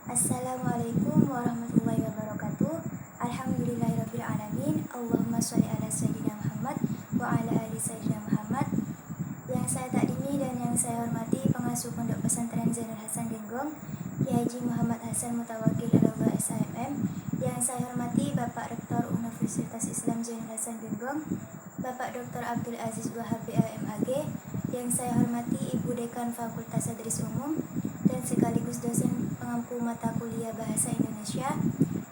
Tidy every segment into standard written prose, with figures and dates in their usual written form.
Assalamualaikum warahmatullahi wabarakatuh. Alhamdulillahirrabbilalamin. Allahumma sholli ala Sayyidina Muhammad wa ala ali Sayyidina Muhammad. Yang saya takdimi dan yang saya hormati pengasuh Pondok Pesantren Zainul Hasan Genggong, Kiai Haji Muhammad Hasan Mutawakil Allah SHMM. Yang saya hormati Bapak Rektor Universitas Islam Zainul Hasan Genggong, Bapak Dr. Abdul Aziz Wahab BAMAG. Yang saya hormati Ibu Dekan Fakultas Hadis Umum dan sekaligus dosen pengampu mata kuliah Bahasa Indonesia,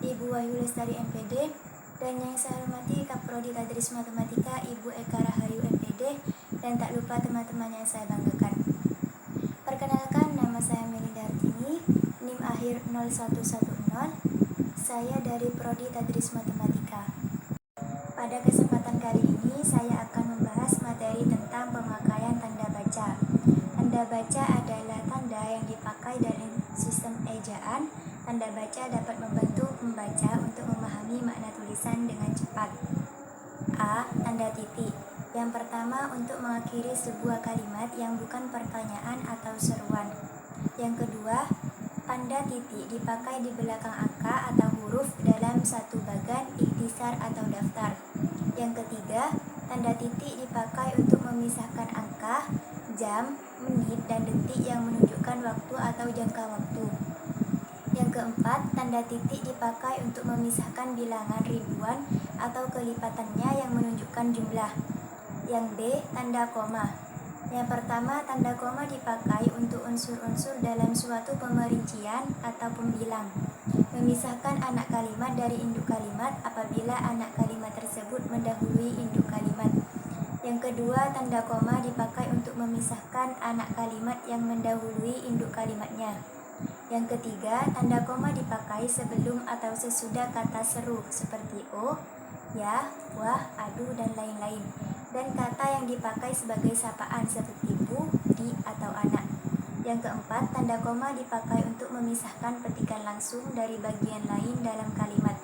Ibu Wahyu Lestari MPD, dan yang saya hormati Kaprodi Tadris Matematika Ibu Eka Rahayu MPD, dan tak lupa teman-teman yang saya banggakan. Perkenalkan, nama saya Melinda Artini, NIM akhir 0110. Saya dari Prodi Tadris Matematika. Pada kesempatan kali ini saya akan membahas materi tentang pemakaian tanda baca. Tanda baca adalah tanda yang dipakai dalam sistem ejaan. Tanda baca dapat membantu pembaca untuk memahami makna tulisan dengan cepat. A. Tanda titik. Yang pertama, untuk mengakhiri sebuah kalimat yang bukan pertanyaan atau seruan. Yang kedua, tanda titik dipakai di belakang angka atau huruf dalam satu bagan, ikhtisar atau daftar. Yang ketiga, tanda titik dipakai untuk memisahkan angka, jam, menit, dan detik yang menunjukkan waktu atau jangka waktu. Yang keempat, tanda titik dipakai untuk memisahkan bilangan ribuan atau kelipatannya yang menunjukkan jumlah. Yang B, tanda koma. Yang pertama, tanda koma dipakai untuk unsur-unsur dalam suatu pemerincian atau pembilang, memisahkan anak kalimat dari induk kalimat apabila anak kalimat tersebut mendahului induk kalimat. Yang kedua, tanda koma dipakai untuk memisahkan anak kalimat yang mendahului induk kalimatnya. Yang ketiga, tanda koma dipakai sebelum atau sesudah kata seru seperti o, ya, wah, adu, dan lain-lain, dan kata yang dipakai sebagai sapaan seperti bu, di, atau anak. Yang keempat, tanda koma dipakai untuk memisahkan petikan langsung dari bagian lain dalam kalimat.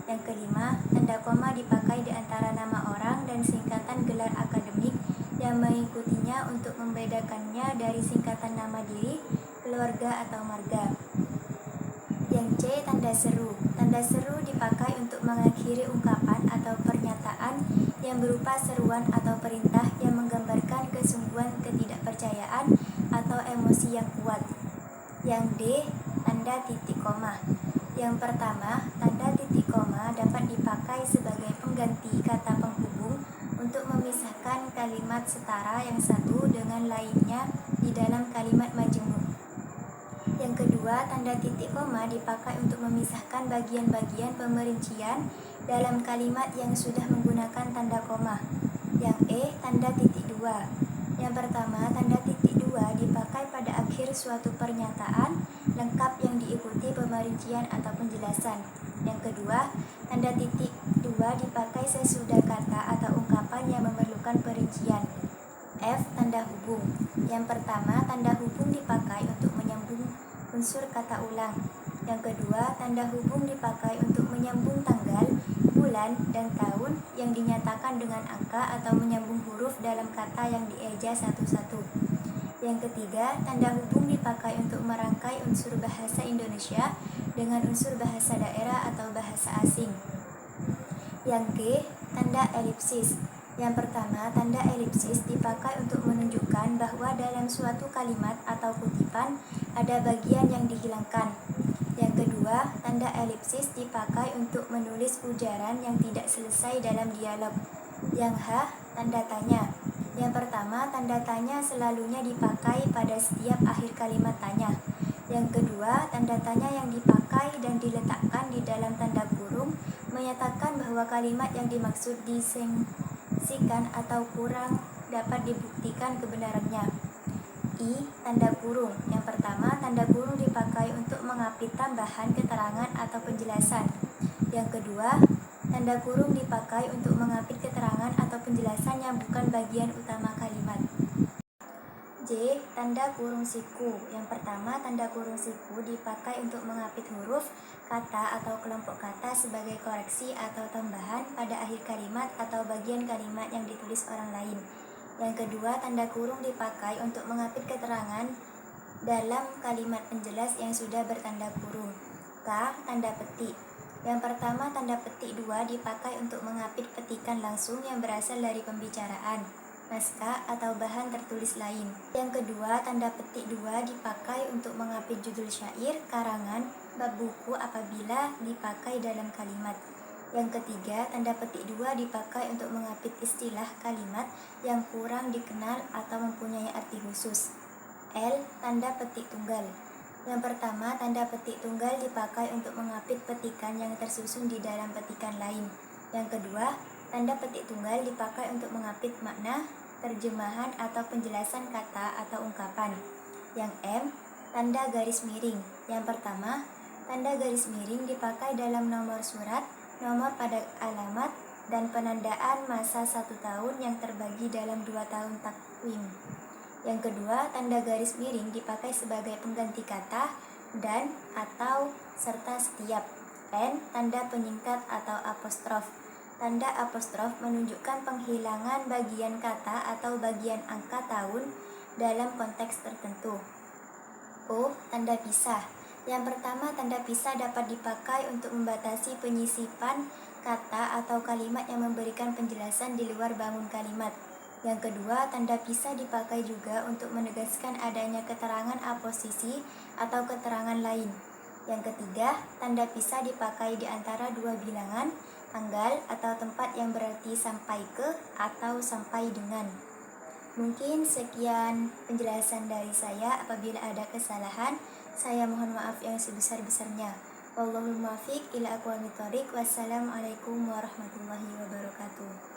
Yang kelima, tanda koma dipakai di antara nama orang dan singkatan gelar akademik yang mengikutinya untuk membedakannya dari singkatan nama diri, keluarga, atau marga. Yang C, tanda seru. Tanda seru dipakai untuk mengakhiri ungkapan atau pernyataan yang berupa seruan atau perintah yang menggambarkan kesungguhan ketidakpercayaan atau emosi yang kuat. Yang D, tanda titik koma. Yang pertama, tanda titik koma dapat dipakai sebagai pengganti kata penghubung untuk memisahkan kalimat setara yang satu dengan lainnya di dalam kalimat majemuk. Yang kedua, tanda titik koma dipakai untuk memisahkan bagian-bagian pemerincian dalam kalimat yang sudah menggunakan tanda koma. Yang E, tanda titik dua. Yang pertama, tanda titik dua dipakai pada akhir suatu pernyataan lengkap yang diikuti pemerincian atau penjelasan. Yang kedua, tanda titik dua dipakai sesudah kata atau ungkapan yang memerlukan perincian. F, tanda hubung. Yang pertama, tanda hubung dipakai untuk menyambung unsur kata ulang. Yang kedua, tanda hubung dipakai untuk menyambung tanggal, bulan, dan tahun yang dinyatakan dengan angka atau menyambung huruf dalam kata yang dieja satu-satu. Yang ketiga, tanda hubung dipakai untuk merangkai unsur bahasa Indonesia dengan unsur bahasa daerah atau bahasa asing. Yang G, tanda elipsis. Yang pertama, tanda elipsis dipakai untuk menunjukkan bahwa dalam suatu kalimat atau kutipan ada bagian yang dihilangkan. Yang kedua, tanda elipsis dipakai untuk menulis ujaran yang tidak selesai dalam dialog. Yang H, tanda tanya. Yang pertama, tanda tanya selalunya dipakai pada setiap akhir kalimat tanya. Yang kedua, tanda tanya yang dipakai dan diletakkan di dalam tanda kurung menyatakan bahwa kalimat yang dimaksud disengsikan atau kurang dapat dibuktikan kebenarannya. I, tanda kurung. Yang pertama, tanda kurung dipakai untuk mengapit tambahan keterangan atau penjelasan. Yang kedua, tanda kurung dipakai untuk mengapit keterangan atau penjelasan yang bukan bagian utama kalimat. J, tanda kurung siku. Yang pertama, tanda kurung siku dipakai untuk mengapit huruf, kata, atau kelompok kata sebagai koreksi atau tambahan pada akhir kalimat atau bagian kalimat yang ditulis orang lain. Yang kedua, tanda kurung dipakai untuk mengapit keterangan dalam kalimat penjelas yang sudah bertanda kurung. K. Tanda petik. Yang pertama, tanda petik 2 dipakai untuk mengapit petikan langsung yang berasal dari pembicaraan, naskah, atau bahan tertulis lain. Yang kedua, tanda petik 2 dipakai untuk mengapit judul syair, karangan, bab buku apabila dipakai dalam kalimat. Yang ketiga, tanda petik 2 dipakai untuk mengapit istilah kalimat yang kurang dikenal atau mempunyai arti khusus. L. Tanda petik tunggal. Yang pertama, tanda petik tunggal dipakai untuk mengapit petikan yang tersusun di dalam petikan lain. Yang kedua, tanda petik tunggal dipakai untuk mengapit makna, terjemahan, atau penjelasan kata atau ungkapan. Yang M. Tanda garis miring. Yang pertama, tanda garis miring dipakai dalam nomor surat, nomor pada alamat, dan penandaan masa 1 tahun yang terbagi dalam 2 tahun takwim. Yang kedua, tanda garis miring dipakai sebagai pengganti kata dan, atau, serta setiap. N. Tanda penyingkat atau apostrof. Tanda apostrof menunjukkan penghilangan bagian kata atau bagian angka tahun dalam konteks tertentu. O. Tanda pisah. Yang pertama, tanda pisah dapat dipakai untuk membatasi penyisipan kata atau kalimat yang memberikan penjelasan di luar bangun kalimat. Yang kedua, tanda pisah dipakai juga untuk menegaskan adanya keterangan aposisi atau keterangan lain. Yang ketiga, tanda pisah dipakai di antara dua bilangan, tanggal, atau tempat yang berarti sampai ke atau sampai dengan. Mungkin sekian penjelasan dari saya. Apabila ada kesalahan, saya mohon maaf yang sebesar-besarnya. Wallahul muwaffiq ila aqwamit thoriq. Wassalamualaikum warahmatullahi wabarakatuh.